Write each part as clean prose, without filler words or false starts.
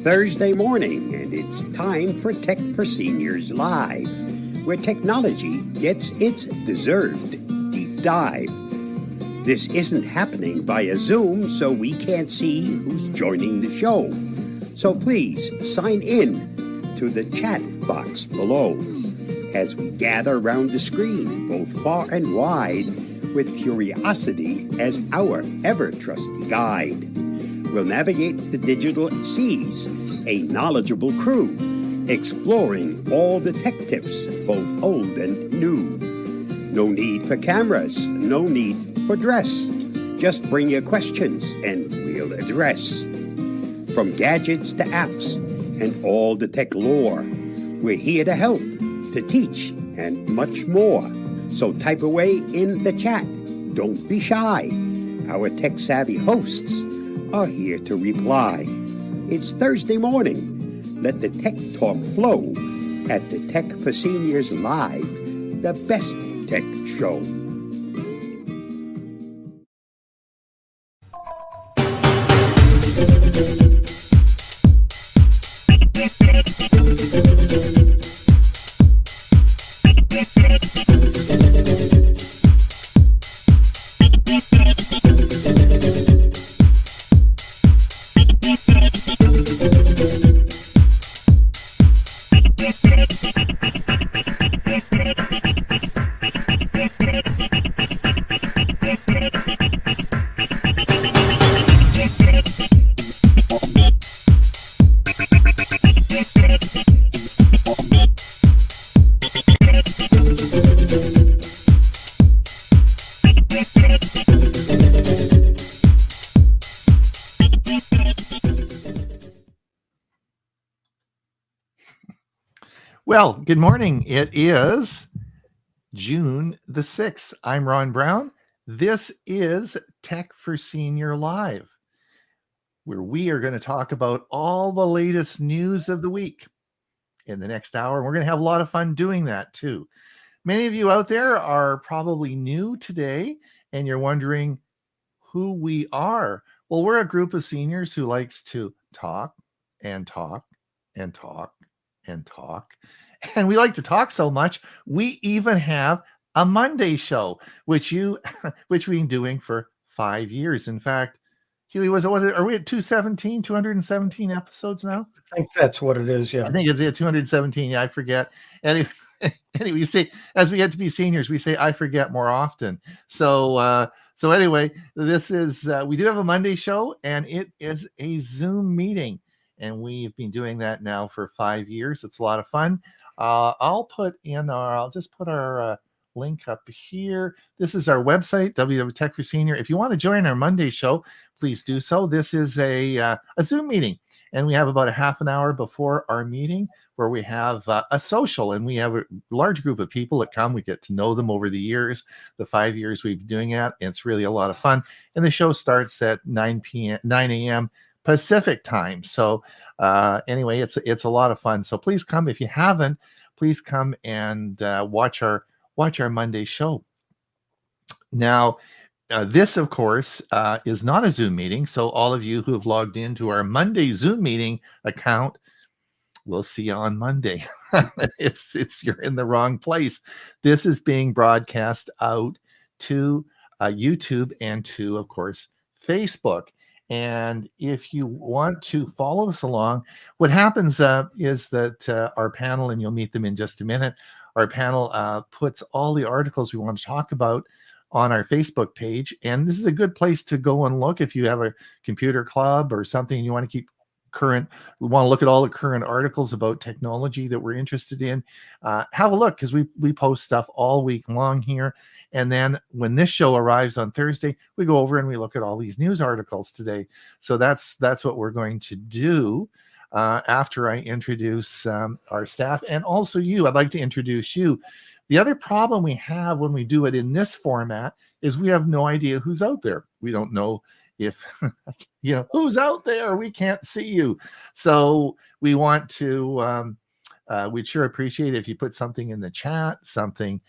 Thursday morning, and it's time for Tech for Seniors Live, where technology gets its deserved deep dive. This isn't happening via Zoom, so we can't see who's joining the show. So please sign in to the chat box below as we gather around the screen, both far and wide, with curiosity as our ever-trusty guide. We'll navigate the digital seas, a knowledgeable crew, exploring all the tech tips, both old and new. No need for cameras, no need for dress. Just bring your questions and we'll address. From gadgets to apps and all the tech lore, we're here to help, to teach, and much more. So type away in the chat. Don't be shy. Our tech-savvy hosts are here to reply. It's Thursday morning. Let the tech talk flow at the Tech for Seniors Live, the best tech show. Well, good morning. It is June the 6th. I'm Ron Brown. This is Tech for Senior Live, where we are going to talk about all the latest news of the week in the next hour. We're going to have a lot of fun doing that too. Many of you out there are probably new today and you're wondering who we are. Well, we're a group of seniors who likes to talk and talk and talk and talk. And we like to talk so much, we even have a Monday show, which we've been doing for 5 years. In fact, Huey, are we at 217 episodes now? I think that's what it is, yeah. I think it's at 217. Yeah, I forget. Anyway, you say, as we get to be seniors, we say, I forget more often. So anyway, this is, we do have a Monday show, and it is a Zoom meeting. And we've been doing that now for 5 years. It's a lot of fun. I'll just put our link up here. This is our website, www.tech for Senior. If you want to join our Monday show, please do so. This is a Zoom meeting, and we have about a half an hour before our meeting where we have a social, and we have a large group of people that come. We get to know them over the years, the 5 years we've been doing it. It's really a lot of fun. And the show starts at 9 a.m. Pacific time. So anyway, it's a lot of fun. So please come. If you haven't, please come and watch our Monday show. Now, this, of course, is not a Zoom meeting. So all of you who have logged into our Monday Zoom meeting account, we'll see you on Monday. You're in the wrong place. This is being broadcast out to YouTube and to, of course, Facebook. And if you want to follow us along, what happens is that our panel, and you'll meet them in just a minute, our panel puts all the articles we want to talk about on our Facebook page. And this is a good place to go and look if you have a computer club or something you want to keep current. We want to look at all the current articles about technology that we're interested in. Have a look, because we post stuff all week long here. And then when this show arrives on Thursday, we go over and we look at all these news articles today. So that's what we're going to do after I introduce our staff, and also you. I'd like to introduce you. The other problem we have when we do it in this format is we have no idea who's out there. We don't know if who's out there. We can't see you. So we want to we'd sure appreciate it if you put something in the chat, something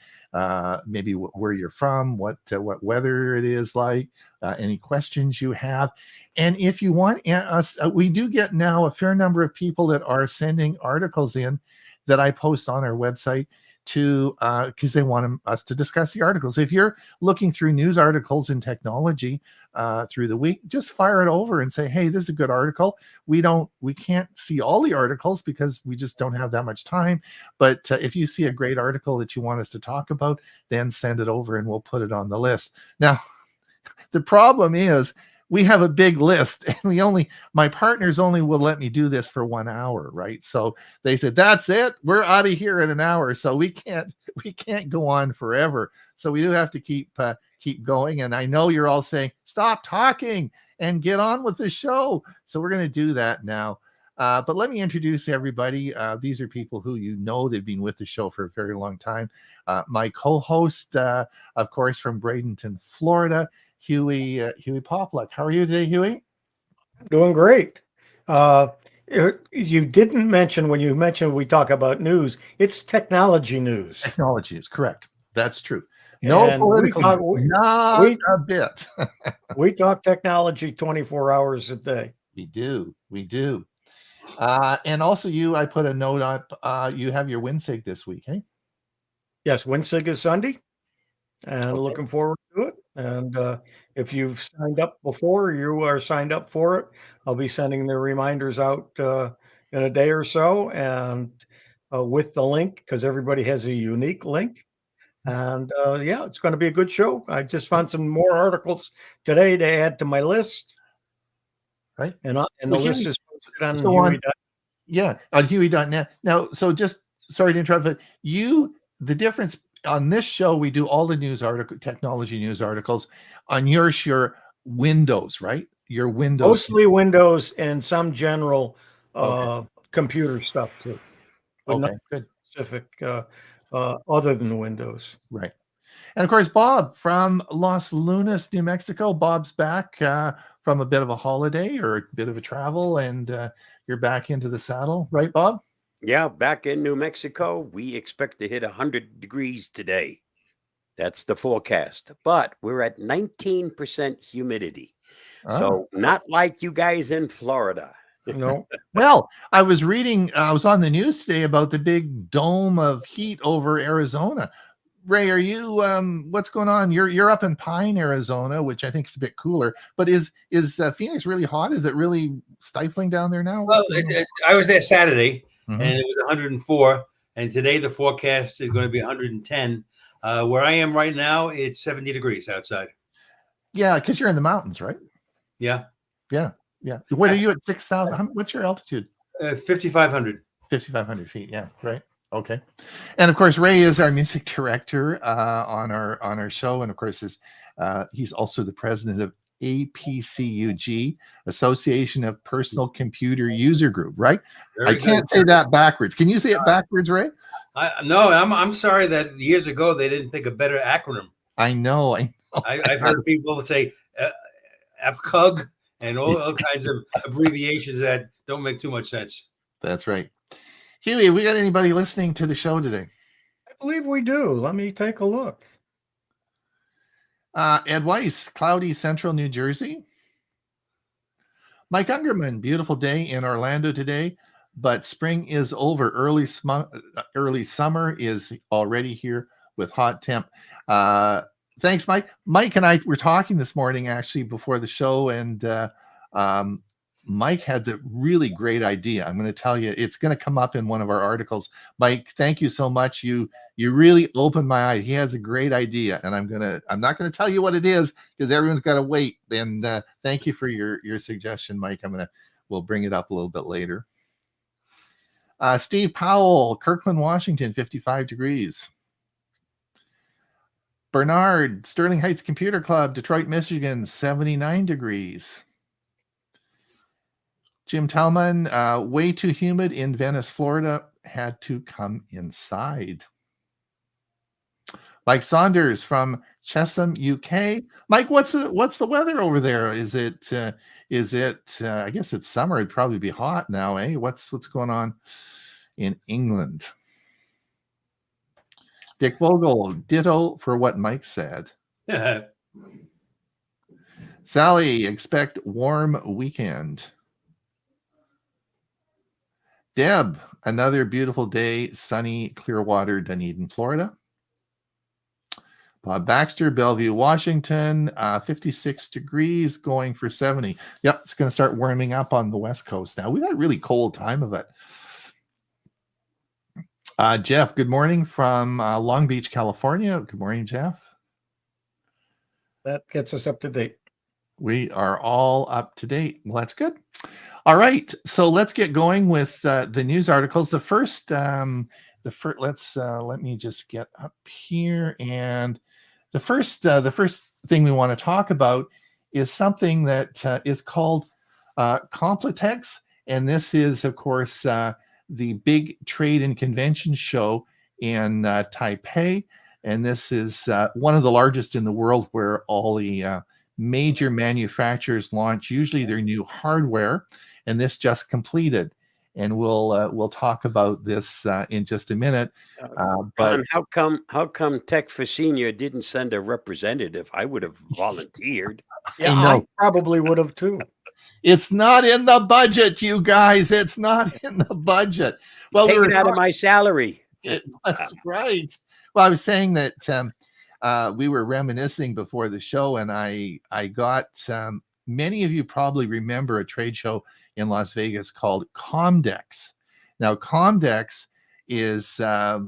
maybe where you're from, what weather it is like, any questions you have. And if you want us, we do get now a fair number of people that are sending articles in that I post on our website to because they want us to discuss the articles. If you're looking through news articles in technology through the week, just fire it over and say, hey, this is a good article. We can't see all the articles because we just don't have that much time. But if you see a great article that you want us to talk about, then send it over and we'll put it on the list. Now, the problem is we have a big list and my partners only will let me do this for 1 hour, right? So they said, that's it, we're out of here in an hour. So we can't go on forever. So we do have to keep going. And I know you're all saying, stop talking and get on with the show. So we're going to do that now. But let me introduce everybody. These are people who they've been with the show for a very long time. My co-host, of course, from Bradenton, Florida, Huey Popluck. How are you today, Huey? Doing great. You didn't mention when you mentioned we talk about news, it's technology news. Technology is correct. That's true. No and political, not a bit. We talk technology 24 hours a day. We do. And also I put a note up. You have your WinSig this week, hey? Yes, WinSig is Sunday. And looking forward to it. And if you've signed up before, you are signed up for it. I'll be sending the reminders out in a day or so, and with the link, because everybody has a unique link. And it's going to be a good show. I just found some more articles today to add to my list. Right. And the list is posted on Huey. On Huey.net. Now, so just sorry to interrupt, but the difference on this show, we do all the technology news articles. On yours, your Windows, right? Your Windows. Mostly Windows and some general computer stuff too. But okay, good. Specific other than Windows. Right. And of course, Bob from Los Lunas, New Mexico. Bob's back from a bit of a holiday or a bit of a travel, and you're back into the saddle, right, Bob? Yeah, back in New Mexico, we expect to hit 100 degrees today. That's the forecast. But we're at 19% humidity. So not like you guys in Florida. No. Well, I was on the news today about the big dome of heat over Arizona. Ray, are you what's going on? You're up in Pine, Arizona, which I think is a bit cooler. But is Phoenix really hot? Is it really stifling down there now? Well, I was there Saturday. And it was 104, and today the forecast is going to be 110. Where I am right now, it's 70 degrees outside. Yeah, because you're in the mountains, right? Yeah. What are you at 6,000? What's your altitude? 5,500. 5,500 feet. Yeah, right. Okay. And of course, Ray is our music director on our show, and of course, he's also the president of APCUG, Association of Personal Computer User Group, right? I can't say that backwards. Can you say it backwards, Ray? No, I'm sorry that years ago they didn't pick a better acronym. I know. I've heard people say APCUG and all kinds of abbreviations that don't make too much sense. That's right. Huey, have we got anybody listening to the show today? I believe we do. Let me take a look. Ed Weiss, cloudy central New Jersey. Mike Ungerman, beautiful day in Orlando today, but spring is over. Early summer is already here with hot temp. Thanks, Mike. Mike and I were talking this morning actually before the show, and Mike had the really great idea. I'm going to tell you, it's going to come up in one of our articles. Mike, thank you so much. You really opened my eye. He has a great idea, and I'm not going to tell you what it is because everyone's got to wait. And thank you for your suggestion, Mike. We'll bring it up a little bit later. Steve Powell, Kirkland, Washington, 55 degrees. Bernard, Sterling Heights Computer Club, Detroit, Michigan, 79 degrees. Jim Tellman, way too humid in Venice, Florida, had to come inside. Mike Saunders from Chesham, UK. Mike, what's the weather over there? Is it I guess it's summer. It'd probably be hot now, eh? What's going on in England. Dick Vogel, ditto for what Mike said. Sally, expect warm weekend. Deb, another beautiful day, sunny Clearwater, Dunedin, Florida. Bob Baxter, Bellevue, Washington, 56 degrees, going for 70. Yep, it's going to start warming up on the West Coast now. We've had a really cold time of it. Jeff, good morning from Long Beach, California. Good morning, Jeff. That gets us up to date. We are all up to date. Well, that's good. All right, so let's get going with the news articles. The first, let me just get up here, and the first thing we want to talk about is something that is called Computex, and this is, of course, the big trade and convention show in Taipei, and this is one of the largest in the world, where all the major manufacturers launch usually their new hardware, and this just completed, and we'll talk about this in just a minute. But how come Tech for Senior didn't send a representative? I would have volunteered. Yeah, I probably would have too. It's not in the budget, you guys. It's not in the budget. Well, take it out of my salary. That's right. Well, I was saying that we were reminiscing before the show, and I got many of you probably remember a trade show in Las Vegas called Comdex. Now, Comdex is I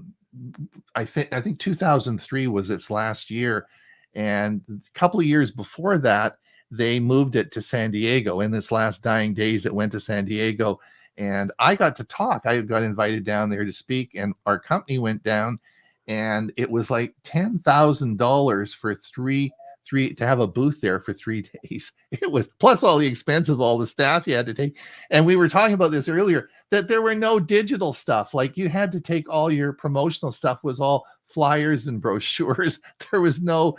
think 2003 was its last year, and a couple of years before that, they moved it to San Diego. In its last dying days, it went to San Diego, and I got to talk. I got invited down there to speak, and our company went down, and it was like $10,000 for three to have a booth there for 3 days. It was plus all the expense of all the staff you had to take. And we were talking about this earlier, that there were no digital stuff. Like, you had to take all your promotional stuff was all flyers and brochures. There was no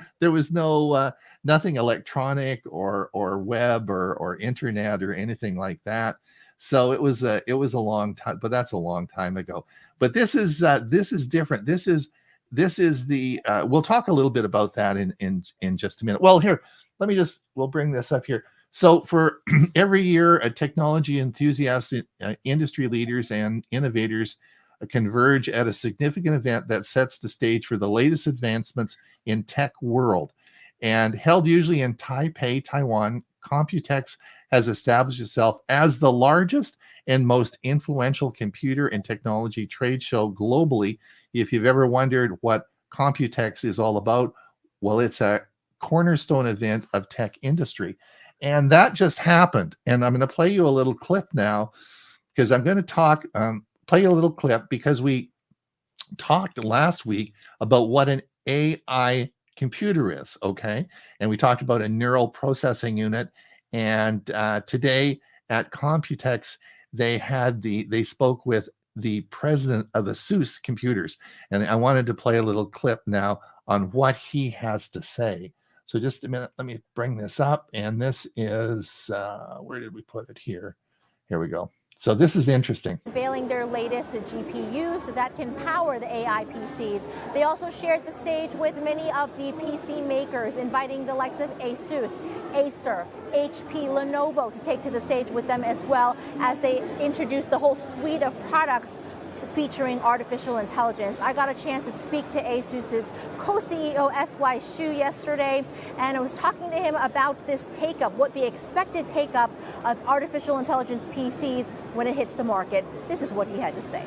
nothing electronic or web or internet or anything like that. So it was a long time, but that's a long time ago. But this is different. This is the we'll talk a little bit about that in just a minute. Well, here, we'll bring this up here. So for every year, technology enthusiasts, industry leaders, and innovators converge at a significant event that sets the stage for the latest advancements in tech world. And held usually in Taipei, Taiwan, Computex has established itself as the largest and most influential computer and technology trade show globally. If you've ever wondered what Computex is all about, well, it's a cornerstone event of tech industry. And that just happened. And I'm going to play you a little clip now, because I'm going to play a little clip, because we talked last week about what an AI computer is, okay? And we talked about a neural processing unit. And today at Computex, they spoke with the president of ASUS Computers. And I wanted to play a little clip now on what he has to say. So just a minute, let me bring this up. And this is, where did we put it here? Here we go. So this is interesting. Unveiling their latest GPUs that can power the AI PCs. They also shared the stage with many of the PC makers, inviting the likes of ASUS, Acer, HP, Lenovo to take to the stage with them, as well as they introduced the whole suite of products featuring artificial intelligence. I got a chance to speak to ASUS's co-CEO S.Y. Hsu yesterday, and I was talking to him about this take-up, what the expected take-up of artificial intelligence PCs when it hits the market. This is what he had to say.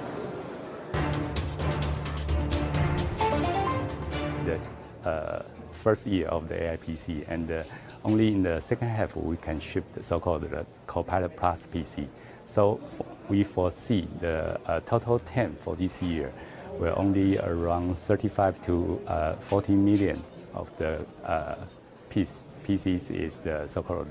The first year of the AI PC, and only in the second half we can ship the so-called Copilot Plus PC. So we foresee the total TAM for this year will only around 35 to 40 million of the PCs is the so-called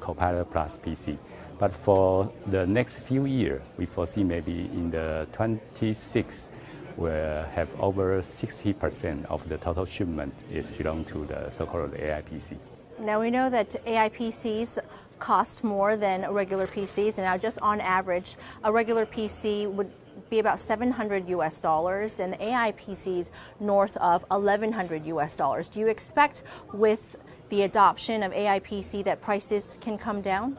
Copilot Plus PC. But for the next few years, we foresee maybe in the 26 will have over 60% of the total shipment is belong to the so-called AI PC. Now we know that AI PCs cost more than regular PCs, and now just on average, a regular PC would be about $700 US, and the AI PCs north of $1,100 US. Do you expect with the adoption of AI PC that prices can come down?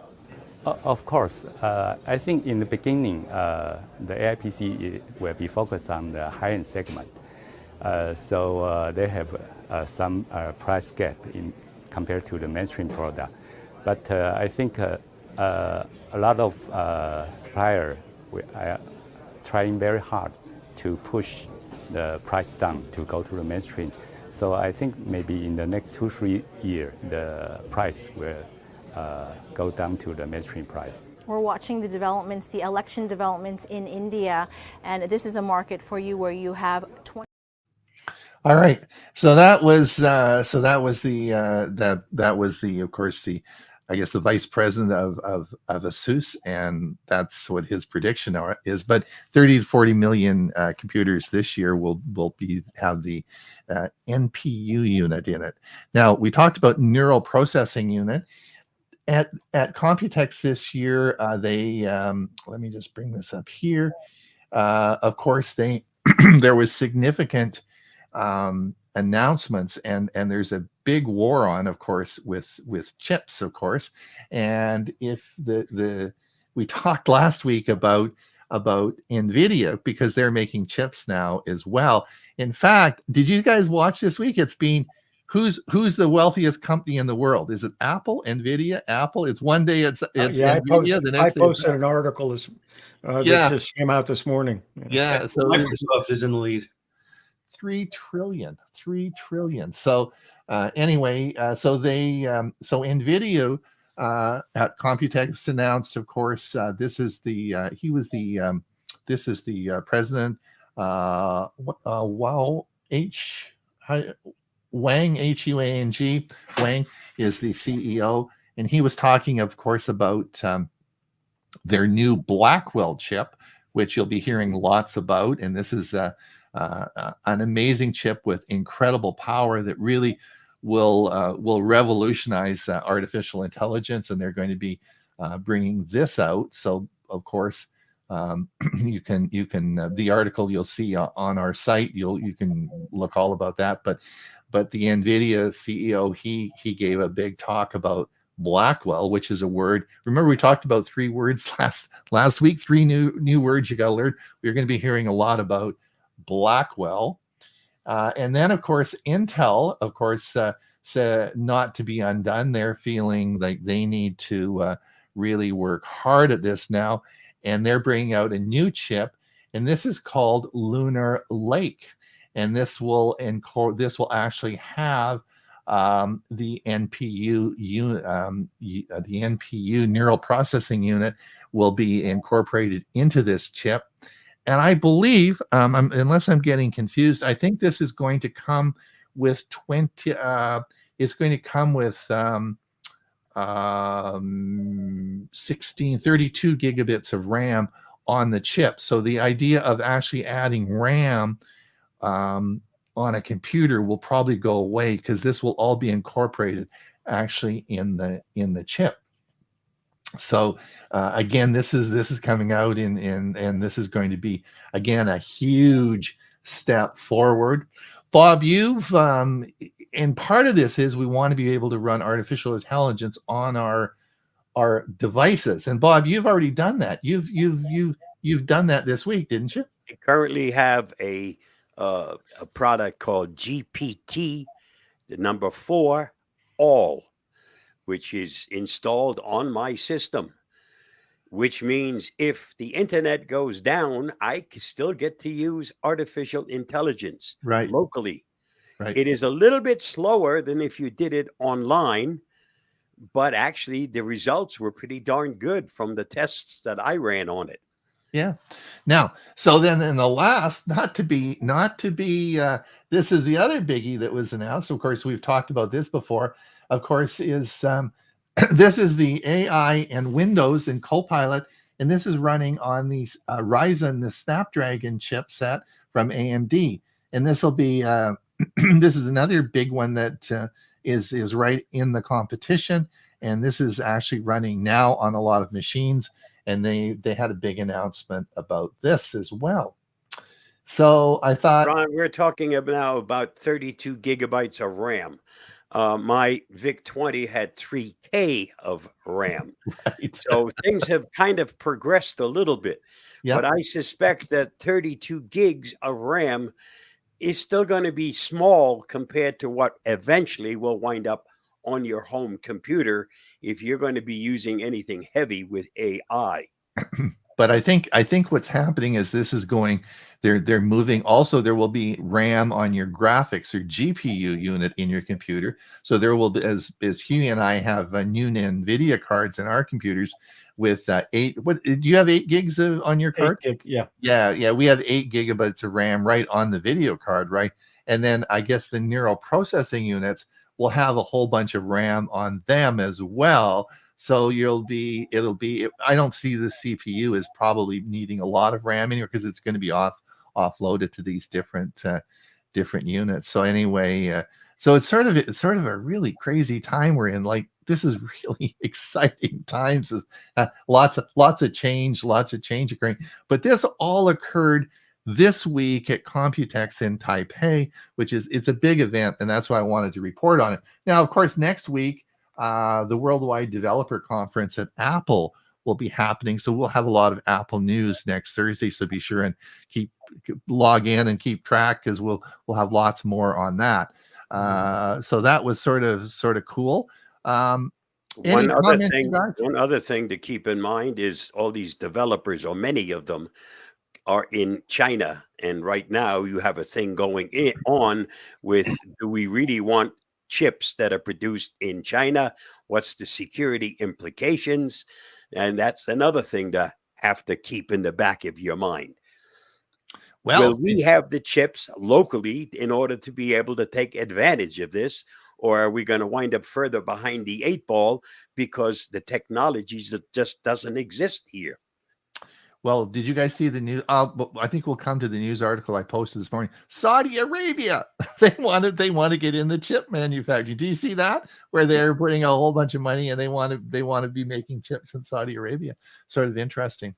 Of course. I think in the beginning, the AI PC will be focused on the high-end segment. So they have some price gap compared to the mainstream product. But I think a lot of suppliers are trying very hard to push the price down to go to the mainstream. So I think maybe in the next 2-3 years, the price will go down to the mainstream price. We're watching the developments, the election developments in India, and this is a market for you where you have 20. All right. So that was the of course the I guess the vice president of ASUS, and that's what his prediction is. But 30 to 40 million computers this year will have the NPU unit in it. Now we talked about neural processing unit at Computex this year. They let me just bring this up here. Of course, there was significant announcements, and there's a big war on, of course, with chips, of course. And if we talked last week about NVIDIA, because they're making chips now as well. In fact, did you guys watch this week? It's been who's the wealthiest company in the world? Is it Apple, NVIDIA, Apple? It's one day it's NVIDIA, the next I posted an article that just came out this morning. Yeah, so Microsoft is in the lead. 3 trillion. So anyway, so NVIDIA at Computex announced, of course, this is the president, Wang, Huang. Wang is the CEO, and he was talking, of course, about their new Blackwell chip, which you'll be hearing lots about. And this is an amazing chip with incredible power that really will revolutionize artificial intelligence, and they're going to be bringing this out. So, of course, you can the article you'll see on our site. You can look all about that. But the NVIDIA CEO, he gave a big talk about Blackwell, which is a word. Remember, we talked about 3 words last week. 3 new words you got to learn. We're going to be hearing a lot about Blackwell, and then of course Intel, of course, said not to be undone. They're feeling like they need to really work hard at this now, and they're bringing out a new chip, and this is called Lunar Lake, and this will actually have the NPU unit, the NPU neural processing unit will be incorporated into this chip. And I believe, unless I'm getting confused, I think this is going to come with 32 gigabits of RAM on the chip. So the idea of actually adding RAM on a computer will probably go away, because this will all be incorporated actually in the chip. So again, this is coming out and this is going to be, again, a huge step forward. Bob, you've and part of this is we want to be able to run artificial intelligence on our devices. And Bob, you've already done that. You've done that this week, didn't you? I currently have a product called GPT, the number 4, all, which is installed on my system, which means if the internet goes down, I still get to use artificial intelligence locally. Right. It is a little bit slower than if you did it online, but actually the results were pretty darn good from the tests that I ran on it. Yeah. Now, so then in the last, not to be, this is the other biggie that was announced. Of course, we've talked about this before. Of course, is this is the AI and Windows and Copilot, and this is running on the Ryzen, the Snapdragon chipset from AMD, and this will be this is another big one that is right in the competition, and this is actually running now on a lot of machines. and they had a big announcement about this as well. So I thought, Ron, we're talking now about 32 gigabytes of RAM. My VIC-20 had 3K of RAM. right, So things have kind of progressed a little bit. yeah, But I suspect that 32 gigs of RAM is still going to be small compared to what eventually will wind up on your home computer if you're going to be using anything heavy with AI. but I think what's happening is this is going. They're moving. Also, there will be RAM on your graphics or GPU unit in your computer. So there will be, as Huey and I have new NVIDIA cards in our computers with 8. What do you have? 8 gigs on your card? 8 gig, yeah. Yeah. We have 8 gigabytes of RAM right on the video card, right? And then I guess the neural processing units will have a whole bunch of RAM on them as well. So it'll be. I don't see the CPU as probably needing a lot of RAM in here because it's going to be offloaded to these different units. So anyway, so it's sort of a really crazy time we're in. Like, this is really exciting times. Lots of change occurring. But this all occurred this week at Computex in Taipei, it's a big event, and that's why I wanted to report on it. Now, of course, next week, the Worldwide Developer Conference at Apple will be happening. So we'll have a lot of Apple news next Thursday. So be sure and log in and keep track, because we'll have lots more on that. So that was sort of cool. One other thing to keep in mind is all these developers, or many of them, are in China. And right now you have a thing going on with, do we really want chips that are produced in China? What's the security implications? And that's another thing to have to keep in the back of your mind. Well, will we have the chips locally in order to be able to take advantage of this? Or are we going to wind up further behind the 8 ball because the technology just doesn't exist here? Well, did you guys see the news? I think we'll come to the news article I posted this morning. Saudi Arabia, they want to get in the chip manufacturing. Do you see that? Where they're putting a whole bunch of money and they want to be making chips in Saudi Arabia. Sort of interesting.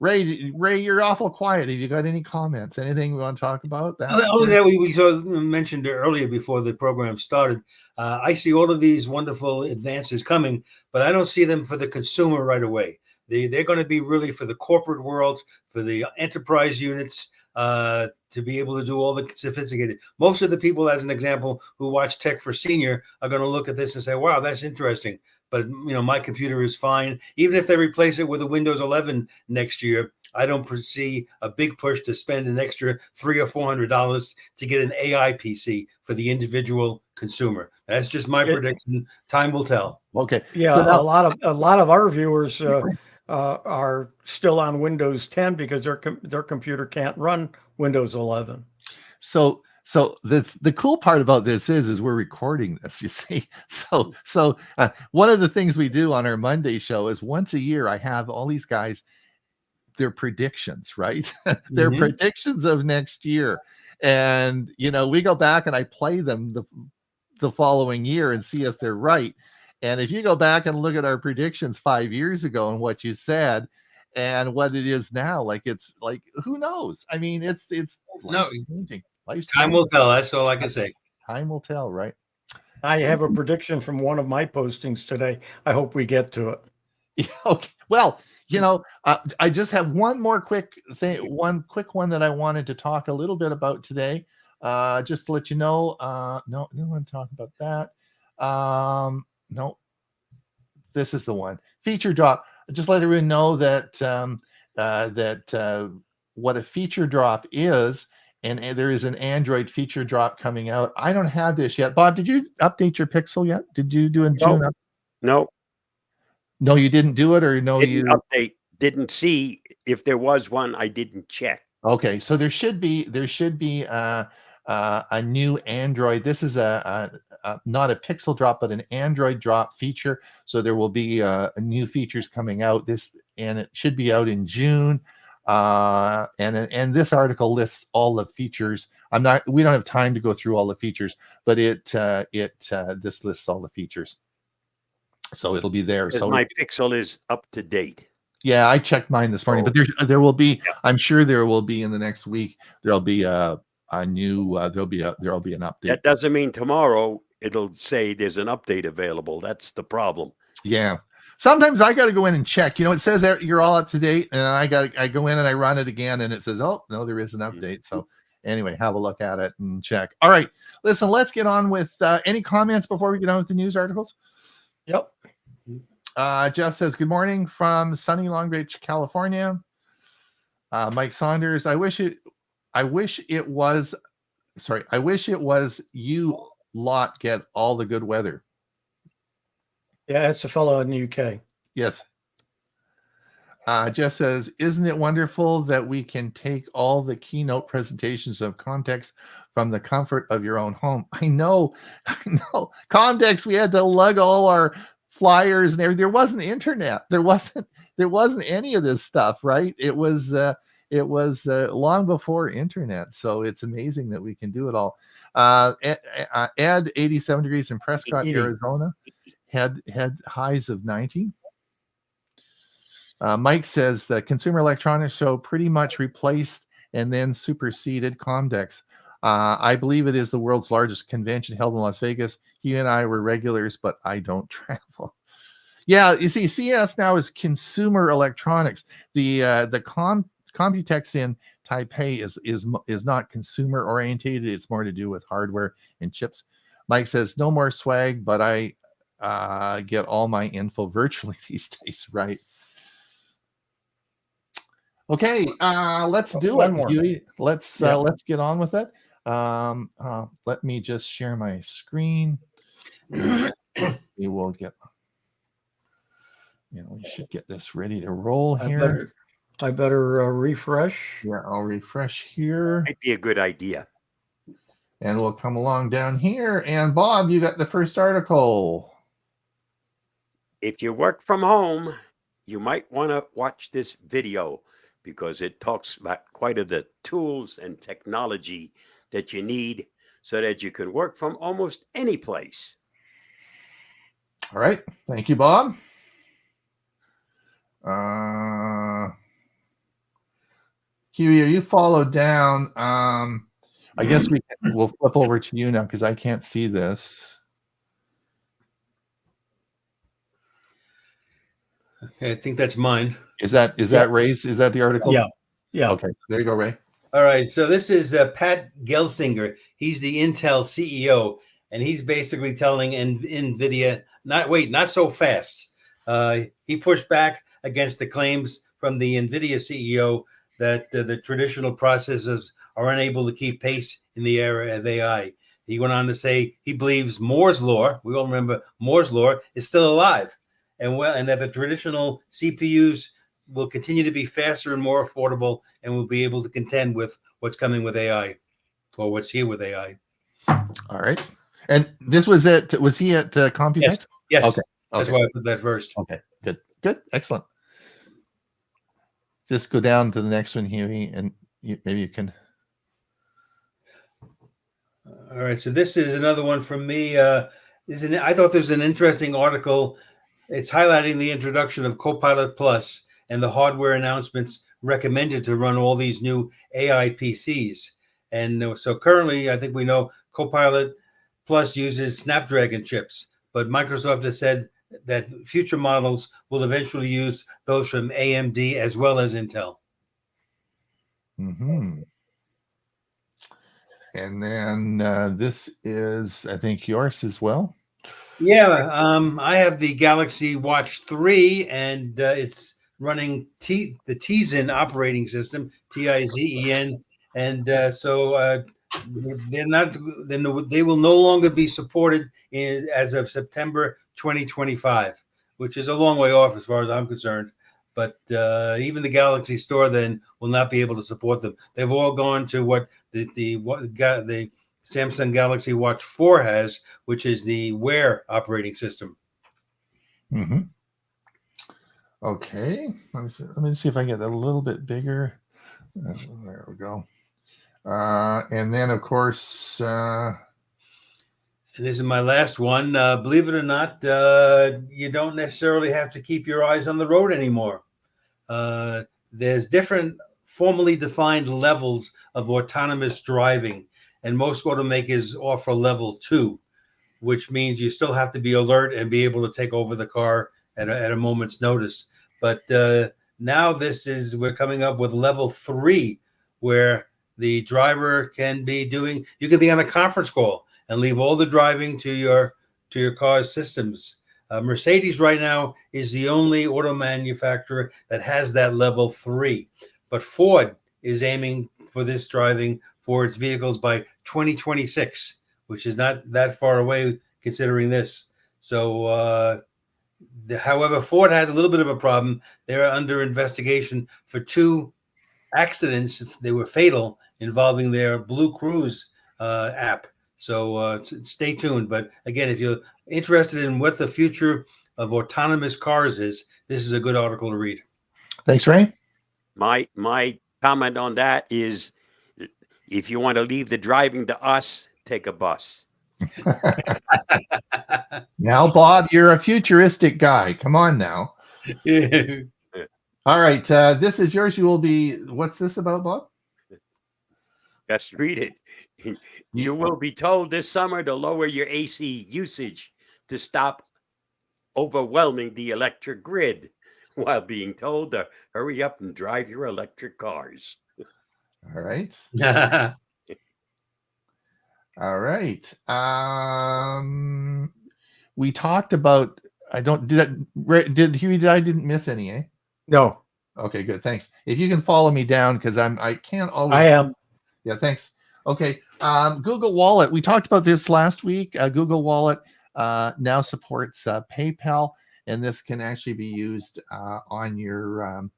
Ray, you're awful quiet. Have you got any comments? Anything we want to talk about? Only that we sort of mentioned earlier before the program started. I see all of these wonderful advances coming, but I don't see them for the consumer right away. They're going to be really for the corporate world, for the enterprise units, to be able to do all the sophisticated. Most of the people, as an example, who watch Tech for Senior are going to look at this and say, wow, that's interesting. But, my computer is fine. Even if they replace it with a Windows 11 next year, I don't foresee a big push to spend an extra $300 or $400 to get an AI PC for the individual consumer. That's just my prediction. Time will tell. Okay. Yeah, so now, a lot of our viewers are still on Windows 10 because their computer can't run Windows 11. So the cool part about this is we're recording this, you see. So one of the things we do on our Monday show is once a year I have all these guys, their predictions, right? Their predictions of next year. And, we go back and I play them the following year and see if they're right. And if you go back and look at our predictions 5 years ago and what you said and what it is now, it's like, who knows? I mean, it's changing. Time will tell. That's all I can say. Time will tell, right? I have a prediction from one of my postings today. I hope we get to it. Yeah, okay. Well, I just have one more quick one that I wanted to talk a little bit about today. Just to let you know, no, I don't want to talk about that. No, this is the one. Feature drop. Just let everyone know that what a feature drop is, and there is an Android feature drop coming out. I don't have this yet. Bob, did you update your Pixel yet? Did you do a June update? No. No, you didn't do it, or no, didn't update. Didn't see if there was one. I didn't check. Okay, so there should be a new Android. This is not a Pixel drop, but an Android drop feature. So there will be new features coming out. And it should be out in June. And this article lists all the features. We don't have time to go through all the features, but this lists all the features. So it'll be there. So my Pixel is up to date. Yeah, I checked mine this morning, but there will be. I'm sure there will be in the next week. There'll be a new. There'll be an update. That doesn't mean tomorrow it'll say there's an update available. That's the problem. Yeah. Sometimes I got to go in and check. It says that you're all up to date, and I go in and I run it again, and it says, "Oh no, there is an update." So anyway, have a look at it and check. All right, listen. Let's get on with any comments before we get on with the news articles. Yep. Jeff says, "Good morning from sunny Long Beach, California." Mike Saunders, I wish it was you lot get all the good weather. Yeah, it's a fellow in the UK. Yes. Jeff says, isn't it wonderful that we can take all the keynote presentations of Comdex from the comfort of your own home? I know. Comdex, we had to lug all our flyers and everything. There wasn't internet. There wasn't any of this stuff, right? It was long before internet. So it's amazing that we can do it all. Ed, 87 degrees in Prescott, Arizona, had highs of 90. Mike says the Consumer Electronics Show pretty much replaced and then superseded Comdex. I believe it is the world's largest convention held in Las Vegas. You and I were regulars, but I don't travel. Yeah, you see, CES now is consumer electronics. The Computex in Taipei is not consumer orientated. It's more to do with hardware and chips. Mike says no more swag, but I get all my info virtually these days, right? Okay, let's do it. Huey. Let's get on with it. Let me just share my screen. We will get. We should get this ready to roll here. I better refresh. Yeah, I'll refresh here. Might be a good idea. And we'll come along down here. And Bob, you got the first article. If you work from home, you might want to watch this video because it talks about quite of the tools and technology that you need so that you can work from almost any place. All right. Thank you, Bob. Huey, are you followed down? I guess we'll flip over to you now because I can't see this. Okay, I think that's mine. Is that Ray's? Is that the article? Yeah. Okay, there you go, Ray. All right, so this is Pat Gelsinger. He's the Intel CEO, and he's basically telling NVIDIA, not so fast. He pushed back against the claims from the NVIDIA CEO that the traditional processors are unable to keep pace in the era of AI. He went on to say he believes Moore's law, we all remember Moore's law, is still alive, and that the traditional CPUs will continue to be faster and more affordable and will be able to contend with what's coming with AI or what's here with AI. All right. And this was he at Computex? Yes. Okay. That's why I put that first. Okay. Good. Excellent. Just go down to the next one, Huey, and maybe you can. All right. So this is another one from me. I thought there's an interesting article. It's highlighting the introduction of Copilot Plus and the hardware announcements recommended to run all these new AI PCs. And so currently, I think we know Copilot Plus uses Snapdragon chips, but Microsoft has said that future models will eventually use those from AMD as well as Intel. Mm-hmm. And then this is, I think, yours as well. Yeah, I have the Galaxy Watch 3, and it's running the Tizen operating system, Tizen, and so they will no longer be supported as of September 2025, which is a long way off as far as I'm concerned. But even the Galaxy Store then will not be able to support them. They've all gone to what the Samsung Galaxy Watch 4 has, which is the Wear operating system. Mm-hmm. Okay, let me see if I can get that a little bit bigger. There we go. And then, of course, and this is my last one. Believe it or not, you don't necessarily have to keep your eyes on the road anymore. there's different formally defined levels of autonomous driving, and most automakers offer level 2, which means you still have to be alert and be able to take over the car at a moment's notice. But now we're coming up with level 3, where the driver can be you can be on a conference call and leave all the driving to your car's systems. Mercedes right now is the only auto manufacturer that has that level 3, but Ford is aiming for this driving for its vehicles by 2026, which is not that far away considering this. So, however, Ford had a little bit of a problem. They're under investigation for 2 accidents. They were fatal, involving their Blue Cruise app. So stay tuned. But again, if you're interested in what the future of autonomous cars is, this is a good article to read. Thanks, Ray. My comment on that is, if you want to leave the driving to us, take a bus. Now, Bob, you're a futuristic guy. Come on now. All right. This is yours. You will be. What's this about, Bob? Just read it. You will be told this summer to lower your AC usage to stop overwhelming the electric grid, while being told to hurry up and drive your electric cars. All right. All right. We talked about. I didn't miss any, eh? No, Okay, good. Thanks. If you can follow me down, because I can't always. I am. Yeah, thanks. Okay. Google Wallet. We talked about this last week. Google Wallet now supports PayPal, and this can actually be used on your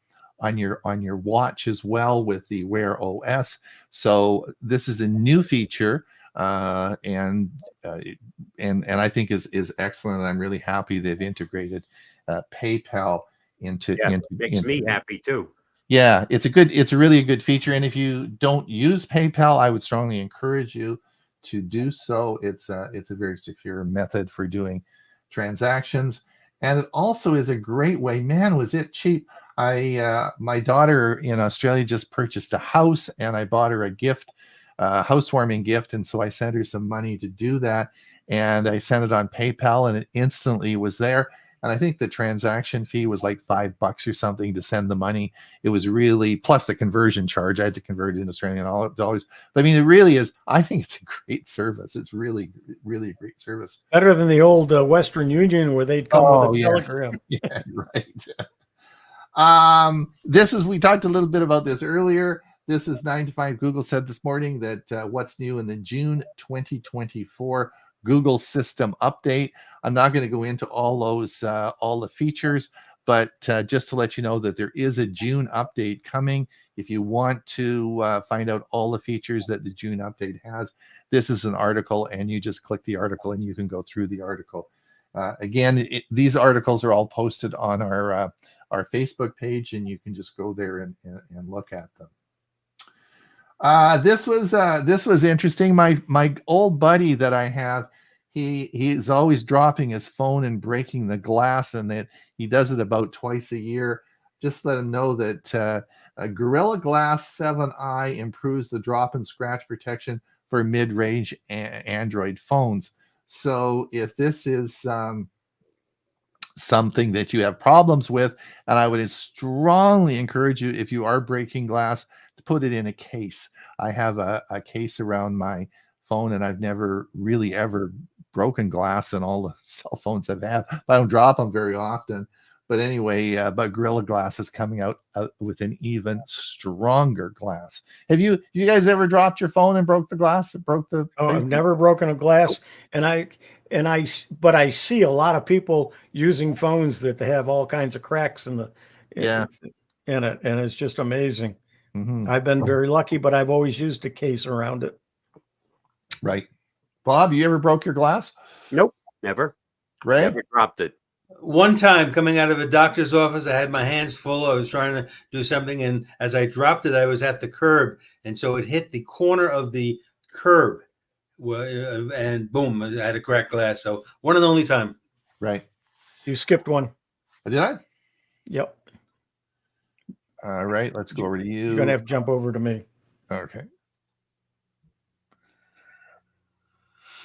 watch as well with the Wear OS. So this is a new feature, and I think is excellent. And I'm really happy they've integrated PayPal into. Makes me happy too. Yeah, it's a really good feature. And if you don't use PayPal, I would strongly encourage you to do so. It's a very secure method for doing transactions. And it also is a great way. Man, was it cheap. My daughter in Australia just purchased a house, and I bought her a gift, housewarming gift. And so I sent her some money to do that. And I sent it on PayPal, and it instantly was there. And I think the transaction fee was like $5 or something to send the money. It was really, plus the conversion charge. I had to convert it into Australian dollars. But I mean, it really is. I think it's a great service. It's really, really a great service. Better than the old Western Union where they'd come with a telegram. Yeah, right. We talked a little bit about this earlier. This is 9 to 5. Google said this morning that what's new in the June 2024 Google system update. I'm not going to go into all the features, but just to let you know that there is a June update coming. If you want to find out all the features that the June update has, this is an article, and you just click the article and you can go through the article. Again, these articles are all posted on our Facebook page, and you can just go there and look at them. This was interesting. My old buddy that I have, he's always dropping his phone and breaking the glass, and that he does it about twice a year. Just let him know that Gorilla Glass 7i improves the drop and scratch protection for mid-range Android phones. So if this is something that you have problems with, and I would strongly encourage you, if you are breaking glass, to put it in a case. I have a case around my phone, and I've never really ever broken glass in all the cell phones I've had. I don't drop them very often. But anyway, but Gorilla Glass is coming out with an even stronger glass. Have you guys ever dropped your phone and broke the glass? Oh, I've never broken a glass. But I see a lot of people using phones that they have all kinds of cracks in it, and it's just amazing. Mm-hmm. I've been very lucky, but I've always used a case around it. Right. Bob, you ever broke your glass? Nope, never. Ray? Never dropped it. One time coming out of a doctor's office, I had my hands full. I was trying to do something, and as I dropped it, I was at the curb, and so it hit the corner of the curb, and boom, I had a cracked glass. So one and only time. Right. You skipped one. Did I? Yep. All right, let's go over to you. You're gonna have to jump over to me. Okay.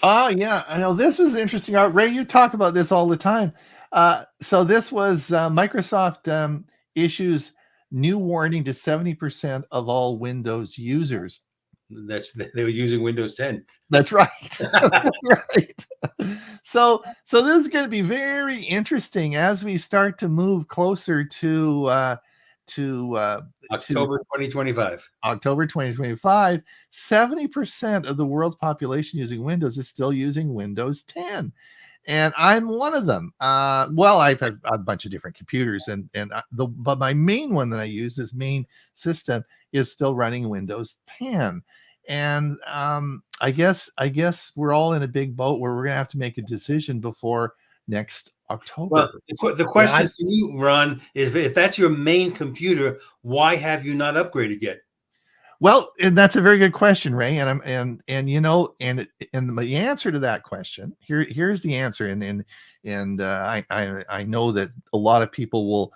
Oh yeah, I know this was interesting. Ray, you talk about this all the time. So this was Microsoft issues new warning to 70% of all Windows users. They were using Windows 10. That's right. That's right. So this is going to be very interesting as we start to move closer to October 2025. October 2025. 70% of the world's population using Windows is still using Windows 10. And I'm one of them. Well, I have a bunch of different computers, but my main one that I use, this main system, is still running Windows 10. And I guess we're all in a big boat where we're gonna have to make a decision before next October. Well, the question for you, Ron, is if that's your main computer, why have you not upgraded yet? Well, and that's a very good question, Ray. And the answer to that question here's the answer. I know that a lot of people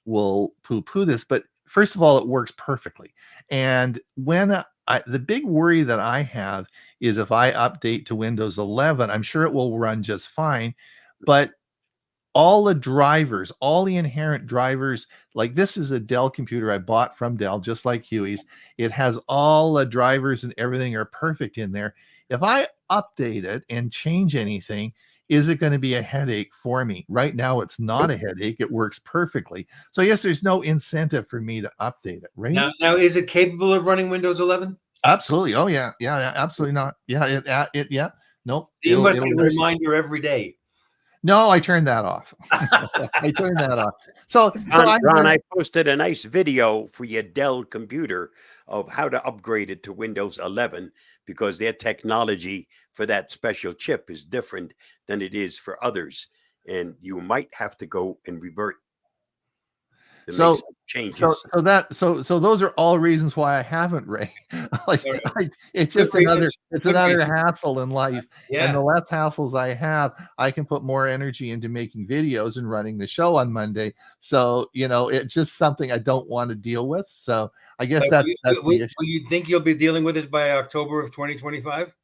will poo-poo this, but first of all, it works perfectly. And when the big worry that I have is if I update to Windows 11, I'm sure it will run just fine, but all the drivers, all the inherent drivers, like this is a Dell computer I bought from Dell, just like Huey's. It has all the drivers and everything are perfect in there. If I update it and change anything, is it going to be a headache for me? Right now, it's not a headache. It works perfectly. So yes, there's no incentive for me to update it. Right now, is it capable of running Windows 11? Absolutely. Oh yeah, absolutely not. Yeah, yeah. Nope. You must get a reminder every day. No, I turned that off. I turned that off. So Ron, I posted a nice video for your Dell computer of how to upgrade it to Windows 11 because their technology for that special chip is different than it is for others. And you might have to go and revert to make some changes. So those are all reasons why I haven't, Ray. It's just another hassle in life. Yeah. And the less hassles I have, I can put more energy into making videos and running the show on Monday. So, it's just something I don't want to deal with. So I guess that's the issue. Will you think you'll be dealing with it by October of 2025?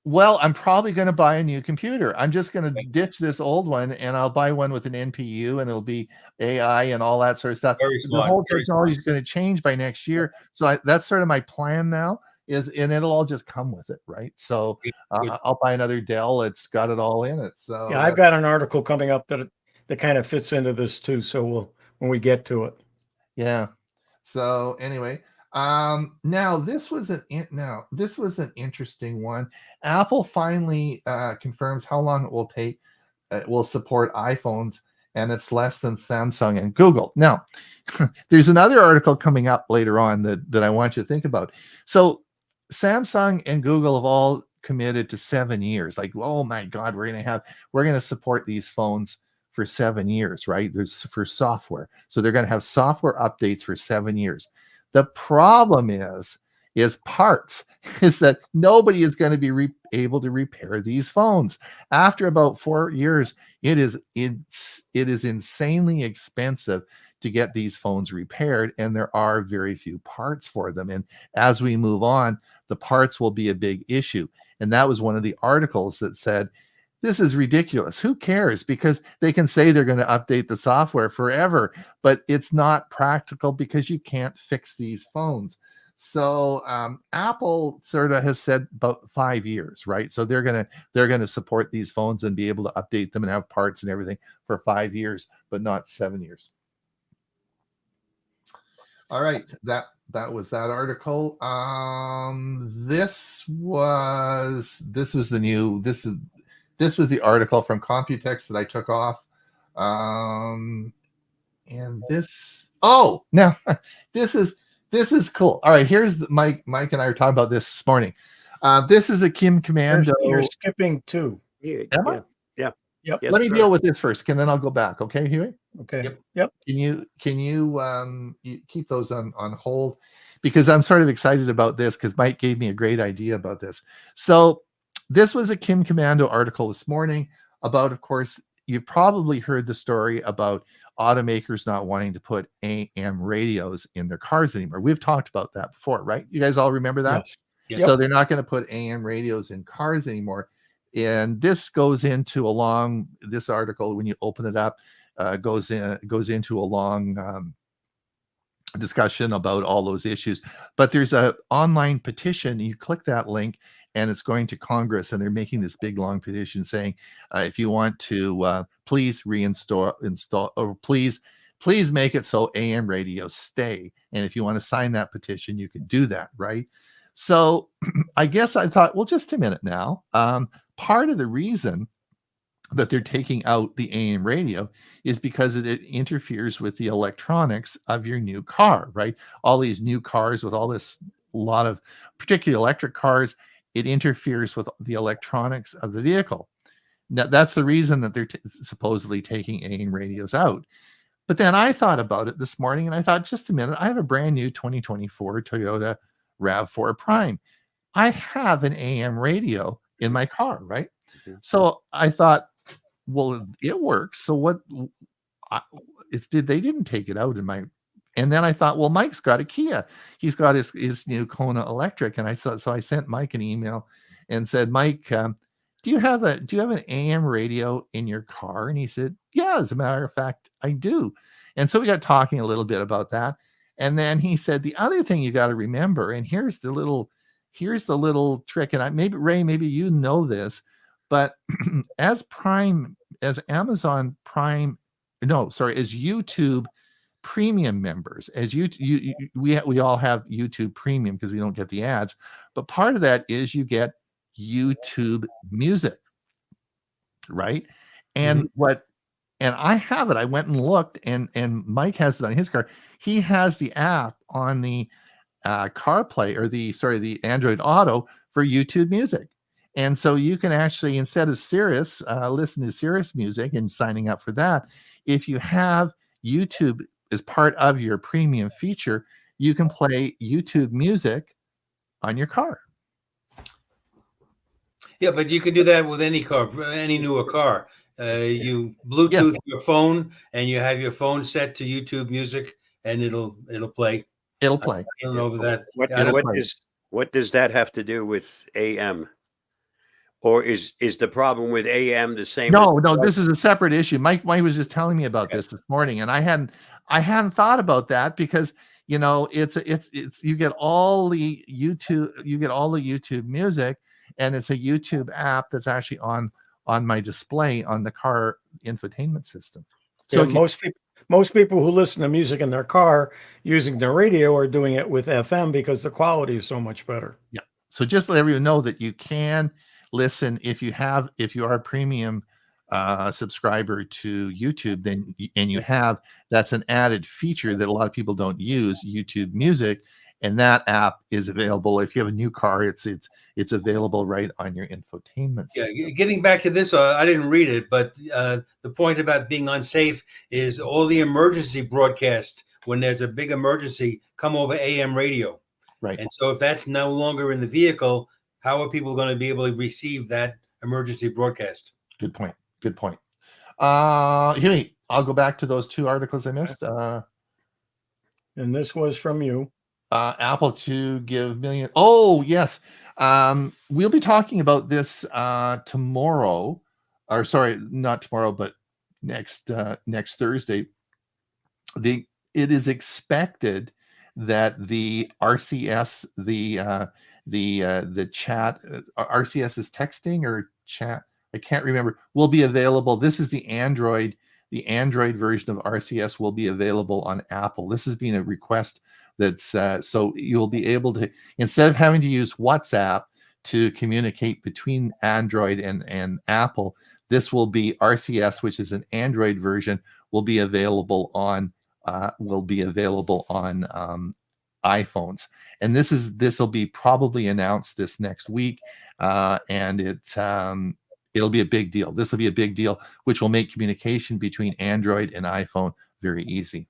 Well, I'm probably going to buy a new computer. I'm just going to ditch this old one and I'll buy one with an NPU and it'll be AI and all that sort of stuff. The whole technology is going to change by next year. So that's sort of my plan now and it'll all just come with it. Right. So I'll buy another Dell. It's got it all in it. So yeah, I've got an article coming up that kind of fits into this too. So when we get to it. Yeah. So anyway, now this was an interesting one. Apple finally confirms how long it will take. It will support iPhones, and it's less than Samsung and Google. Now, there's another article coming up later on that I want you to think about. So, Samsung and Google have all committed to 7 years. Like, oh my God, we're gonna support these phones for 7 years, right? There's for software, so they're gonna have software updates for 7 years. The problem is parts, is that nobody is going to be able to repair these phones. After about 4 years, it is insanely expensive to get these phones repaired, and there are very few parts for them. And as we move on, the parts will be a big issue. And that was one of the articles that said, this is ridiculous. Who cares? Because they can say they're going to update the software forever, but it's not practical because you can't fix these phones. So Apple sort of has said about 5 years, right? So they're gonna support these phones and be able to update them and have parts and everything for 5 years, but not 7 years. All right, that was that article. This was the article from Computex that I took off. And this is cool. All right, here's Mike and I are talking about this morning. This is a Kim Komando. You're skipping two. Yeah. Yep. Yes, Let me deal with this first, and then I'll go back. Okay, Huey? Okay. Yep. Can you keep those on hold? Because I'm sort of excited about this because Mike gave me a great idea about this. So this was a Kim Komando article this morning about, of course, you've probably heard the story about automakers not wanting to put AM radios in their cars anymore. We've talked about that before, right? You guys all remember that? Yes. Yes. So they're not going to put AM radios in cars anymore. And this goes into this article, when you open it up, goes into a long discussion about all those issues. But there's an online petition. You click that link, and it's going to Congress, and they're making this big long petition saying, if you want to, please install, or please make it so AM radios stay. And if you want to sign that petition, you can do that, right? So I guess I thought, well, just a minute now. Part of the reason that they're taking out the AM radio is because it interferes with the electronics of your new car, right? All these new cars with all this, lot of particularly electric cars, it interferes with the electronics of the vehicle. Now, that's the reason that they're supposedly taking AM radios out. But then I thought about it this morning, and I thought, just a minute, I have a brand new 2024 Toyota RAV4 Prime. I have an AM radio in my car, right? So I thought, well, it works. So what? They didn't take it out in my. And then I thought, well, Mike's got a Kia. He's got his new Kona Electric, and I sent Mike an email and said, Mike, do you have an AM radio in your car? And he said, yeah, as a matter of fact, I do. And so we got talking a little bit about that. And then he said, the other thing you got to remember, and here's the little trick, and maybe you know this, but as Amazon Prime, as YouTube Premium members, we all have YouTube Premium because we don't get the ads, but part of that is you get YouTube Music, right? And and I have it. I went and looked, and Mike has it on his car. He has the app on the CarPlay, or the Android Auto for YouTube Music. And so you can actually, instead of Sirius, listen to Sirius Music and signing up for that. If you have YouTube as part of your premium feature, you can play YouTube Music on your car. Yeah, but you can do that with any car, any newer car. You Bluetooth your phone, and you have your phone set to YouTube Music, and it'll play. It'll play. I don't know that. What does that have to do with AM? Or is the problem with AM the same? No, this is a separate issue. Mike was just telling me about this morning, and I hadn't thought about that, because it's you get all the YouTube Music, and it's a YouTube app that's actually on my display on the car infotainment system. So most people who listen to music in their car using their radio are doing it with FM because the quality is so much better. Yeah. So just let everyone know that you can listen if you are a premium subscriber to YouTube, that's an added feature that a lot of people don't use, YouTube Music, and that app is available. If you have a new car, it's available right on your infotainment system. Yeah, getting back to this, I didn't read it, but the point about being unsafe is all the emergency broadcasts, when there's a big emergency, come over AM radio. Right. And so if that's no longer in the vehicle, how are people going to be able to receive that emergency broadcast? Good point. Huey, I'll go back to those two articles I missed. And this was from you. Apple to give million. Oh, yes. We'll be talking about this tomorrow, or sorry, not tomorrow, but next Thursday. It is expected that the RCS, the chat, RCS is texting or chat, I can't remember, will be available. This is the Android version of RCS will be available on Apple. This has been a request that's so you'll be able to, instead of having to use WhatsApp to communicate between Android and Apple, this will be RCS, which is an Android version, will be available on iPhones. And this will be probably announced this next week, and it'll be a big deal. This will be a big deal, which will make communication between Android and iPhone very easy.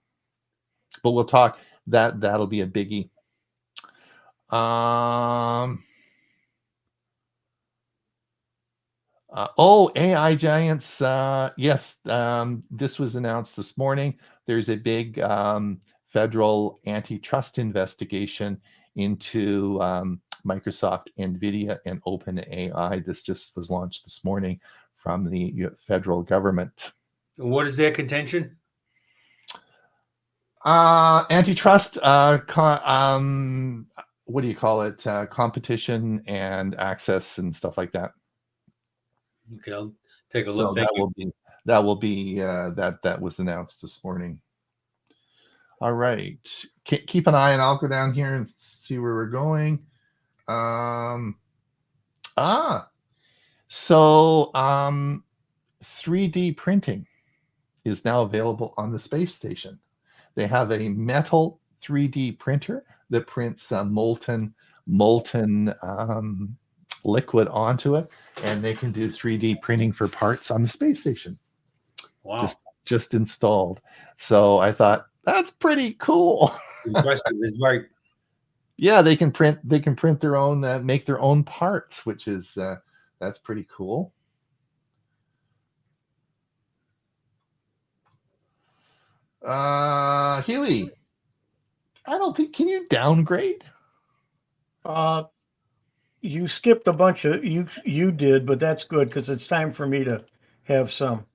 But we'll talk that'll be a biggie. AI giants. Yes, this was announced this morning. There's a big federal antitrust investigation into Microsoft, NVIDIA, and OpenAI. This just was launched this morning from the federal government. And what is their contention? Antitrust, what do you call it? Competition and access and stuff like that. Okay, I'll take a So look. Thank you. that was announced this morning. All right, keep an eye, and I'll go down here and see where we're going. So 3D printing is now available on the space station. They have a metal 3D printer that prints molten liquid onto it, and they can do 3D printing for parts on the space station. Wow. Just installed. So I thought that's pretty cool. Impressive. It's right. Yeah, they can print their own, make their own parts, which is that's pretty cool. Huey, I don't think, can you downgrade? You skipped a bunch of you did, but that's good because it's time for me to have some.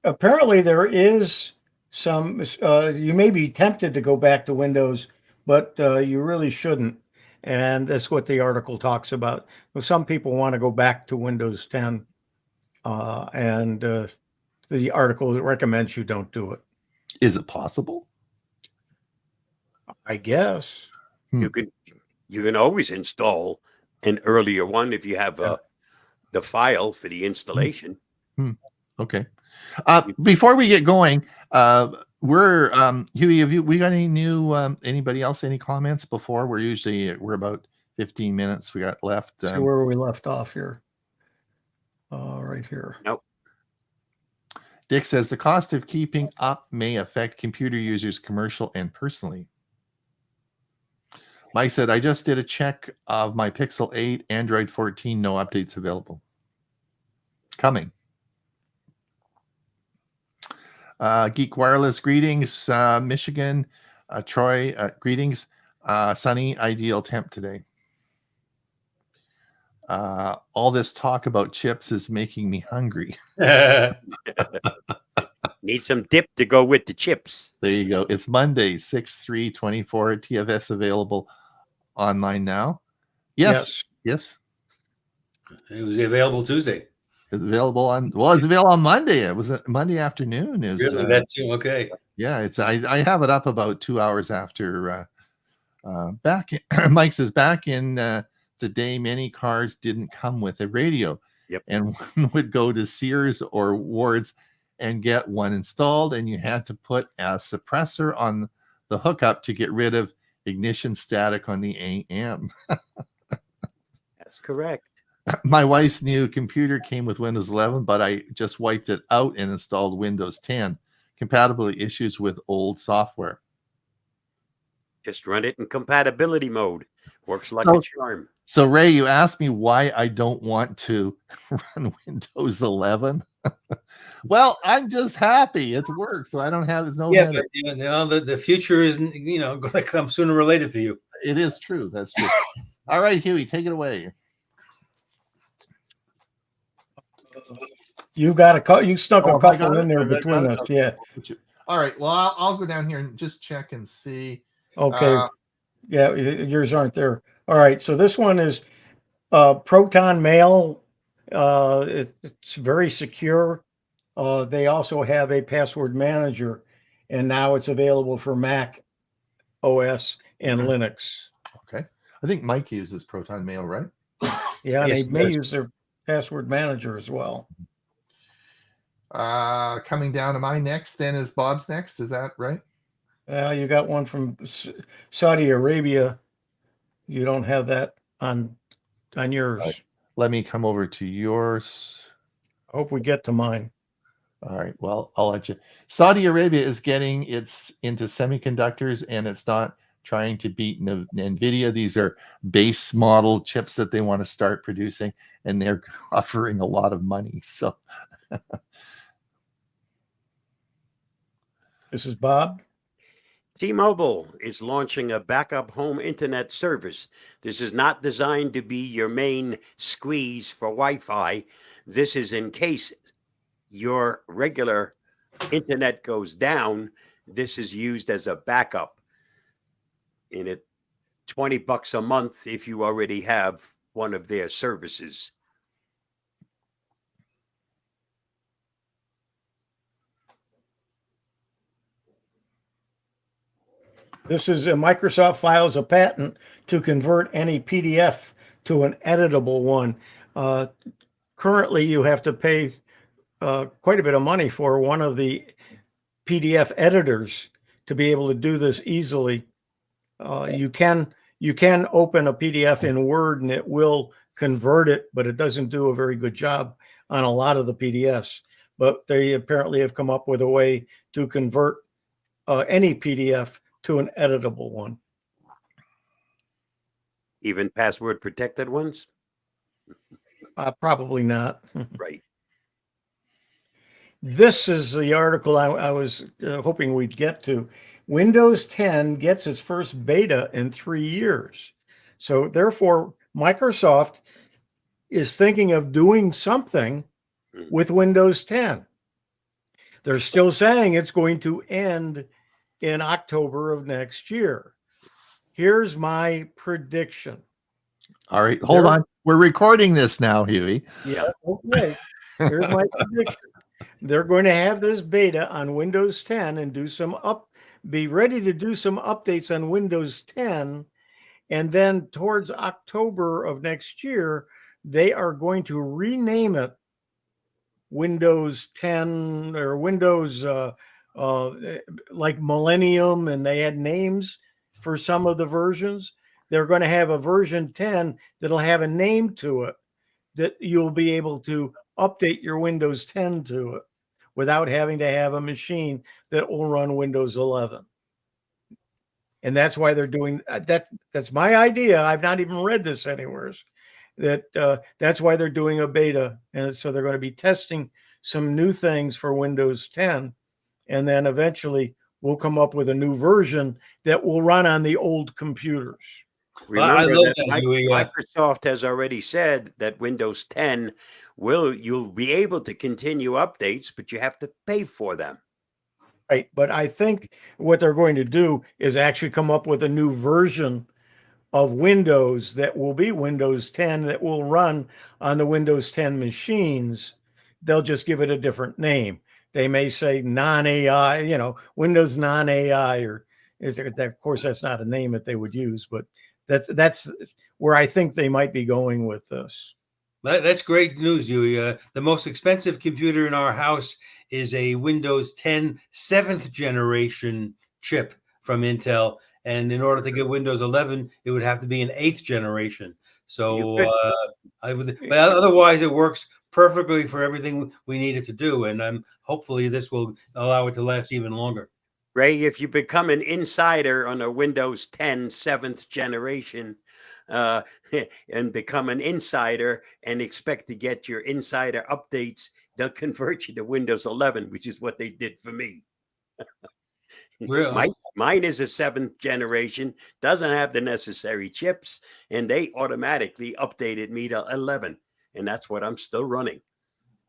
Apparently there is some you may be tempted to go back to Windows, but you really shouldn't. And that's what the article talks about. Some people want to go back to Windows 10, and the article recommends you don't do it. Is it possible? I guess. You can always install an earlier one if you have the file for the installation. Okay. Before we get going, we're Huey, we got any new anybody else, any comments before? We're about 15 minutes we got left. See where we left off here. Right here. Nope. Dick says the cost of keeping up may affect computer users commercial and personally. Mike said, I just did a check of my Pixel 8, Android 14, no updates available. Coming. Geek Wireless, greetings, Michigan. Troy, greetings. Sunny, ideal temp today. All this talk about chips is making me hungry. Need some dip to go with the chips. There you go. It's Monday, 6/3/24. TFS available online now. Yes. Yes. It was available Tuesday. It's available on. Well, it's available on Monday. It was Monday afternoon. Is really that's okay? Yeah, it's. I have it up about 2 hours after. Back. Mike says back in the day, many cars didn't come with a radio. Yep. And one would go to Sears or Ward's and get one installed, and you had to put a suppressor on the hookup to get rid of ignition static on the AM. That's correct. My wife's new computer came with Windows 11, but I just wiped it out and installed Windows 10. Compatibility issues with old software. Just run it in compatibility mode. Works like a charm. So, Ray, you asked me why I don't want to run Windows 11. Well, I'm just happy it works, so I don't have no. Yeah, but you know, the future isn't going to come sooner or later for you. It is true. That's true. All right, Huey, take it away. You got a couple. You stuck a couple in there between us. Okay. Yeah. All right. Well, I'll go down here and just check and see. Okay. Yeah, yours aren't there. All right. So this one is Proton Mail. It's very secure. They also have a password manager, and now it's available for Mac OS and Linux. Okay. I think Mike uses Proton Mail, right? Yeah, yes, they may use their password manager as well. Coming down to my next, then is Bob's next. Is that right? You got one from Saudi Arabia. You don't have that on yours. Right. Let me come over to yours. I hope we get to mine. All right. Well, I'll let you. Saudi Arabia is getting into semiconductors, and it's not trying to beat NVIDIA. These are base model chips that they want to start producing, and they're offering a lot of money. So This is Bob. T-Mobile is launching a backup home internet service. This is not designed to be your main squeeze for Wi-Fi. This is in case your regular internet goes down. This is used as a backup. In it, $20 a month if you already have one of their services. This is Microsoft files a patent to convert any PDF to an editable one. Currently, you have to pay quite a bit of money for one of the PDF editors to be able to do this easily. You can open a PDF in Word and it will convert it, but it doesn't do a very good job on a lot of the PDFs. But they apparently have come up with a way to convert any PDF to an editable one. Even password protected ones? Probably not. Right. This is the article I was hoping we'd get to. Windows 10 gets its first beta in 3 years. So therefore, Microsoft is thinking of doing something with Windows 10. They're still saying it's going to end in October of next year. Here's my prediction. all right, hold on. We're recording this now, Huey. Yeah, okay. Here's my prediction. They're going to have this beta on Windows 10 and be ready to do some updates on Windows 10. And then towards October of next year, they are going to rename it Windows 10 or Windows like Millennium, and they had names for some of the versions. They're going to have a version 10 that'll have a name to it that you'll be able to update your Windows 10 to it without having to have a machine that will run Windows 11. And that's why they're doing that. That's my idea. I've not even read this anywhere. That's why they're doing a beta. And so they're going to be testing some new things for Windows 10. And then eventually we'll come up with a new version that will run on the old computers. Remember that Microsoft has already said that Windows 10 you'll be able to continue updates, but you have to pay for them. Right. But I think what they're going to do is actually come up with a new version of Windows that will be Windows 10 that will run on the Windows 10 machines. They'll just give it a different name. They may say non-AI, Windows non-AI, or of course, that's not a name that they would use, but that's where I think they might be going with this. That's great news, Huey. The most expensive computer in our house is a Windows 10 7th generation chip from Intel. And in order to get Windows 11, it would have to be an 8th generation. So, but otherwise, it works perfectly for everything we need it to do. And hopefully this will allow it to last even longer. Ray, if you become an insider on a Windows 10 7th generation and become an insider and expect to get your insider updates, they'll convert you to Windows 11, which is what they did for me. Really? Mine is a 7th generation, doesn't have the necessary chips, and they automatically updated me to 11. And that's what I'm still running.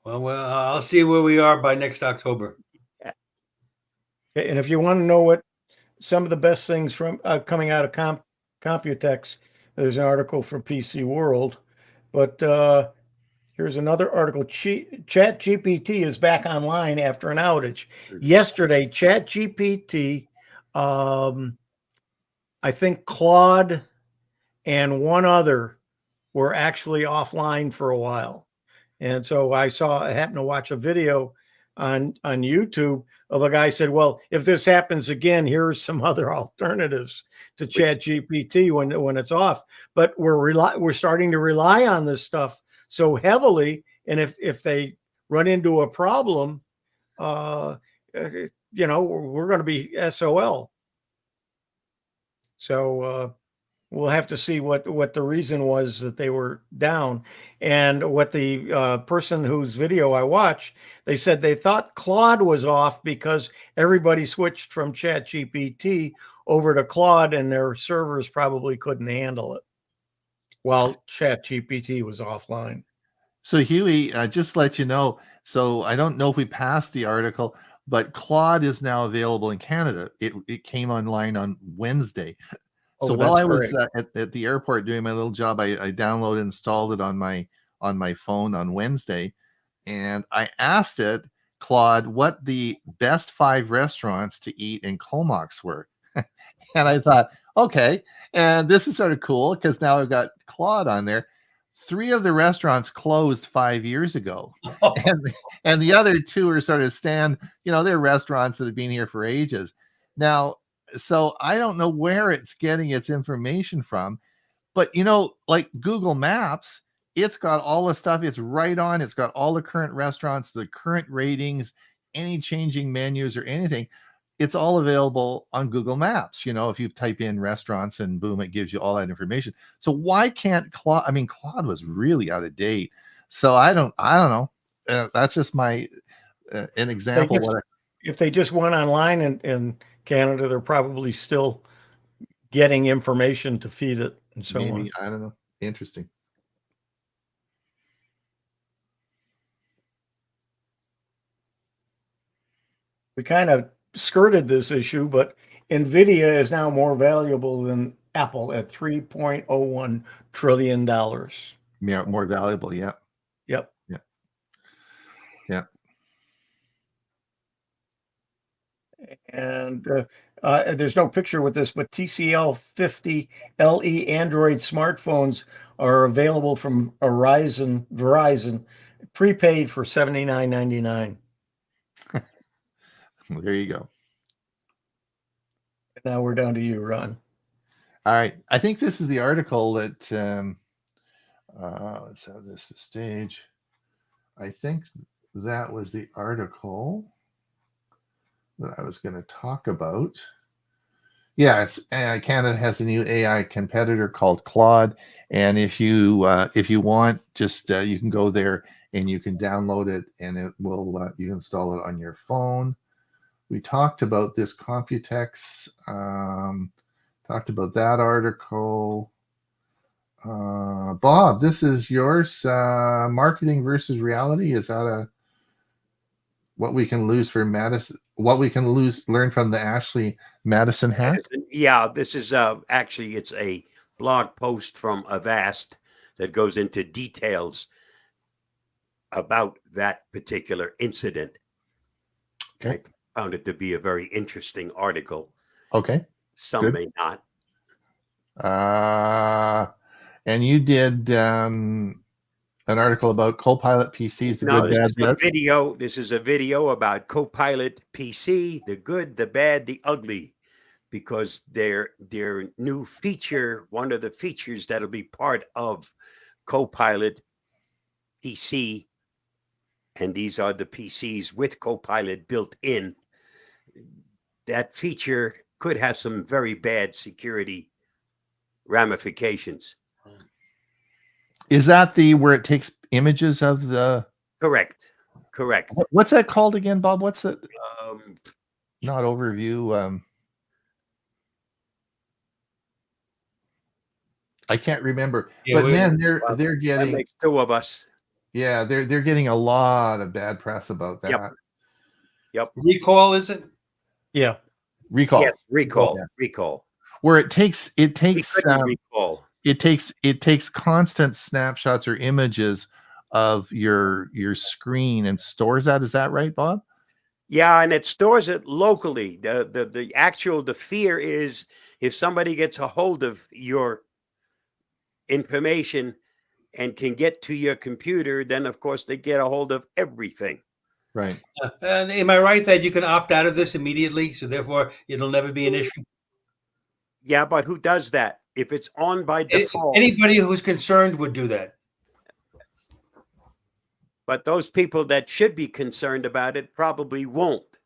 Well, I'll see where we are by next October. Yeah. Okay, and if you want to know what some of the best things from coming out of Computex, there's an article from PC World. But here's another article. ChatGPT is back online after an outage. Yesterday, ChatGPT, I think Claude and one other were actually offline for a while. And so I happened to watch a video on YouTube of a guy said, well, if this happens again, here's some other alternatives to ChatGPT when it's off. But we're starting to rely on this stuff so heavily. And if they run into a problem, we're going to be SOL. So we'll have to see what the reason was that they were down. And what the person whose video I watched, they said they thought Claude was off because everybody switched from ChatGPT over to Claude and their servers probably couldn't handle it while ChatGPT was offline. So Huey, just to let you know, so I don't know if we passed the article, but Claude is now available in Canada. It came online on Wednesday. So Oh, while that's I was great. at the airport doing my little job, I downloaded, installed it on my phone on Wednesday, and I asked it, Claude, what the best 5 restaurants to eat in Comox were. And I thought, okay, and this is sort of cool because now I've got Claude on there. 3 of the restaurants closed 5 years ago, and the other 2 are sort of they're restaurants that have been here for ages. Now, so I don't know where it's getting its information from, but like Google Maps, it's got all the stuff. It's right on. It's got all the current restaurants, the current ratings, any changing menus or anything. It's all available on Google Maps. If you type in restaurants and boom, it gives you all that information. So why can't Claude? I mean, Claude was really out of date. So I don't know. That's just my an example. If they just went online in Canada, they're probably still getting information to feed it and so on. Maybe, I don't know. Interesting. We kind of skirted this issue, but NVIDIA is now more valuable than Apple at $3.01 trillion. Yeah, more valuable. Yeah. Yep. Yeah. Yeah. And there's no picture with this, but TCL 50 LE Android smartphones are available from Verizon, prepaid for $79.99. Well, there you go. Now we're down to you, Ron. All right. I think this is the article that let's have this stage. I think that was the article that I was going to talk about. Yeah, it's Canada has a new AI competitor called Claude, and if you want, just you can go there and you can download it, and it will you install it on your phone. We talked about this Computex, talked about that article. Bob, this is yours. Marketing versus reality. Is that what we can lose for Madison? What we can learn from the Ashley Madison hack? Yeah, this is actually, it's a blog post from Avast that goes into details about that particular incident. Okay. I found it to be a very interesting article. Okay. Some Good. may not. And you did an article about Copilot PCs, the good, bad, the This is a video about Copilot PC, the good, the bad, the ugly, because their new feature, one of the features that'll be part of Copilot PC, and these are the PCs with Copilot built in. That feature could have some very bad security ramifications. Is that where it takes images of the? Correct. What's that called again, Bob? What's it? Not overview. I can't remember. Yeah, but man, they're getting. That makes 2 of us. Yeah, they're getting a lot of bad press about that. Yep. Recall, is it? Yeah. Recall. Yes, recall. Yeah. Recall. Where it takes recall. It takes constant snapshots or images of your screen and stores that. Is that right, Bob? Yeah, and it stores it locally. The fear is if somebody gets a hold of your information and can get to your computer, then of course they get a hold of everything. Right. And am I right that you can opt out of this immediately, so therefore it'll never be an issue? Yeah, but who does that? If it's on by default, anybody who's concerned would do that. But those people that should be concerned about it probably won't.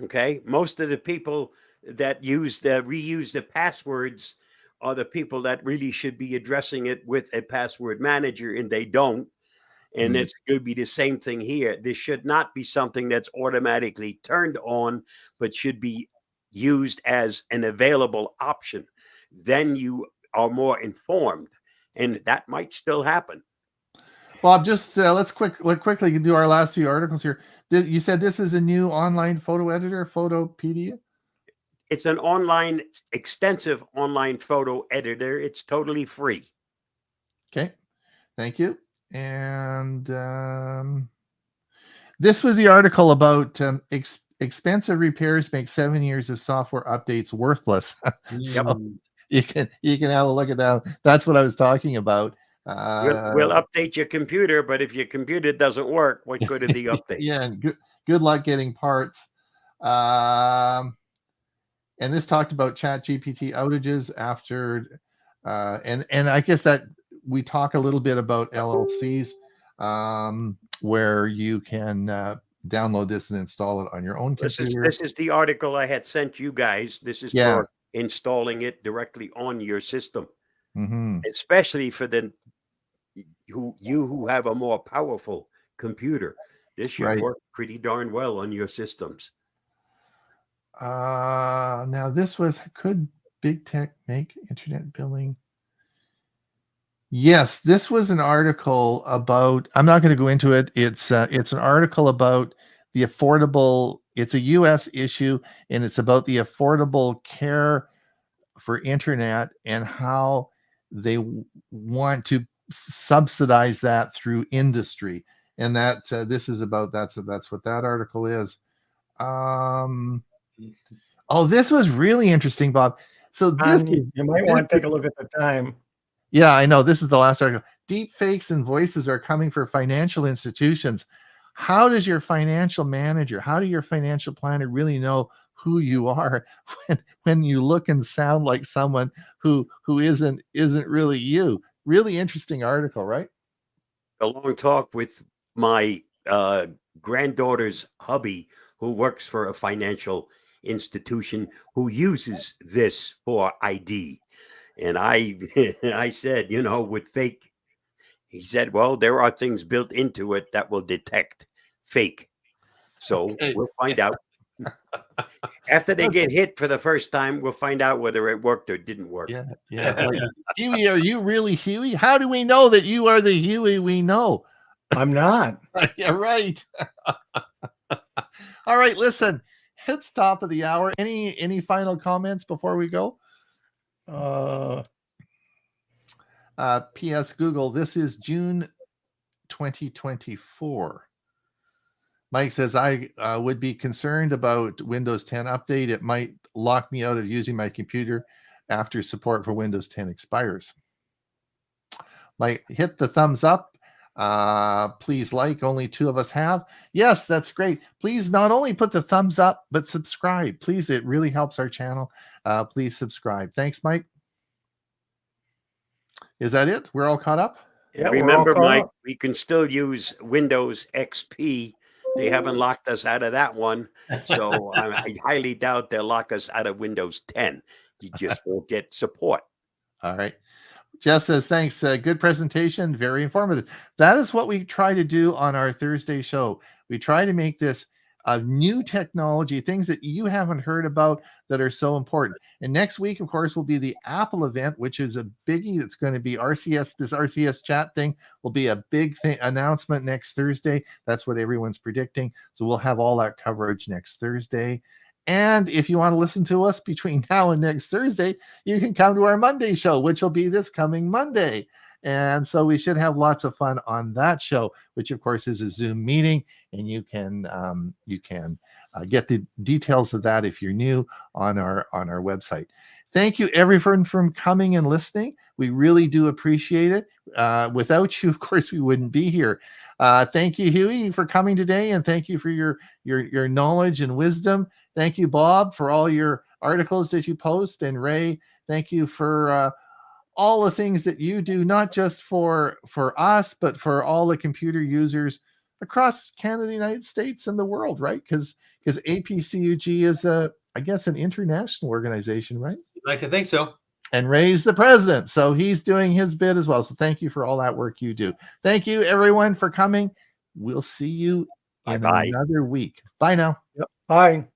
Okay, most of the people that reuse the passwords are the people that really should be addressing it with a password manager, and they don't. And it's going to be the same thing here. This should not be something that's automatically turned on, but should be used as an available option. Then you are more informed, and that might still happen. Bob, just let's quickly do our last few articles here. You said this is a new online photo editor, Photopedia? It's an extensive online photo editor. It's totally free. Okay, thank you. And this was the article about expensive repairs make 7 years of software updates worthless. So you can have a look at that. That's what I was talking about. We'll update your computer, but if your computer doesn't work, what good are the updates? Yeah, and good luck getting parts. And this talked about ChatGPT outages after, and I guess that we talk a little bit about LLCs, where you can download this and install it on your own computer. This is the article I had sent you guys. This is for installing it directly on your system, especially for who have a more powerful computer. This should work pretty darn well on your systems. Now this was, could big tech make internet billing? Yes, this was an article about, I'm not going to go into it. It's an article about the affordable, it's a US issue, and it's about the Affordable Care for Internet and how they want to subsidize that through industry. And that this is about, that's what that article is. Oh, this was really interesting, Bob. So this, you might want to take a look at the time. Yeah, I know. This is the last article. Deep fakes and voices are coming for financial institutions. How does your financial manager, how do your financial planner really know who you are when you look and sound like someone who isn't really you? Really interesting article, right? A long talk with my granddaughter's hubby, who works for a financial institution, who uses this for ID. And I said, with fake, he said, well, there are things built into it that will detect fake. So we'll find out. After they get hit for the first time, we'll find out whether it worked or didn't work. Yeah. Like, Huey, are you really Huey? How do we know that you are the Huey we know? I'm not. Yeah, right. All right, listen, it's top of the hour. Any final comments before we go? P.S. Google, this is June 2024. Mike says, I would be concerned about Windows 10 update. It might lock me out of using my computer after support for Windows 10 expires. Mike, hit the thumbs up. Please like, only 2 of us have. Yes, that's great. Please not only put the thumbs up, but subscribe. Please, it really helps our channel. Please subscribe. Thanks, Mike. Is that it? We're all caught up? Yeah, remember, Mike, we can still use Windows XP. They haven't locked us out of that one. So I highly doubt they'll lock us out of Windows 10. You just won't get support. All right. Jeff says, thanks. Good presentation. Very informative. That is what we try to do on our Thursday show. We try to make this new technology, things that you haven't heard about that are so important. And next week, of course, will be the Apple event, which is a biggie. It's going to be RCS. This RCS chat thing will be a big announcement next Thursday. That's what everyone's predicting. So we'll have all that coverage next Thursday. And if you want to listen to us between now and next Thursday, you can come to our Monday show, which will be this coming Monday. And so we should have lots of fun on that show, which of course is a Zoom meeting, and you can get the details of that if you're new on our website. Thank you, everyone, for coming and listening. We really do appreciate it. Without you, of course, we wouldn't be here. Thank you, Huey, for coming today, and thank you for your knowledge and wisdom. Thank you, Bob, for all your articles that you post, and Ray, thank you for all the things that you do, not just for us, but for all the computer users across Canada, the United States, and the world, right? Because APCUG is a I guess, an international organization, right? You'd like to think so. And Ray's the president. So he's doing his bit as well. So thank you for all that work you do. Thank you, everyone, for coming. We'll see you in Bye-bye. another week. Bye now. Yep. Bye.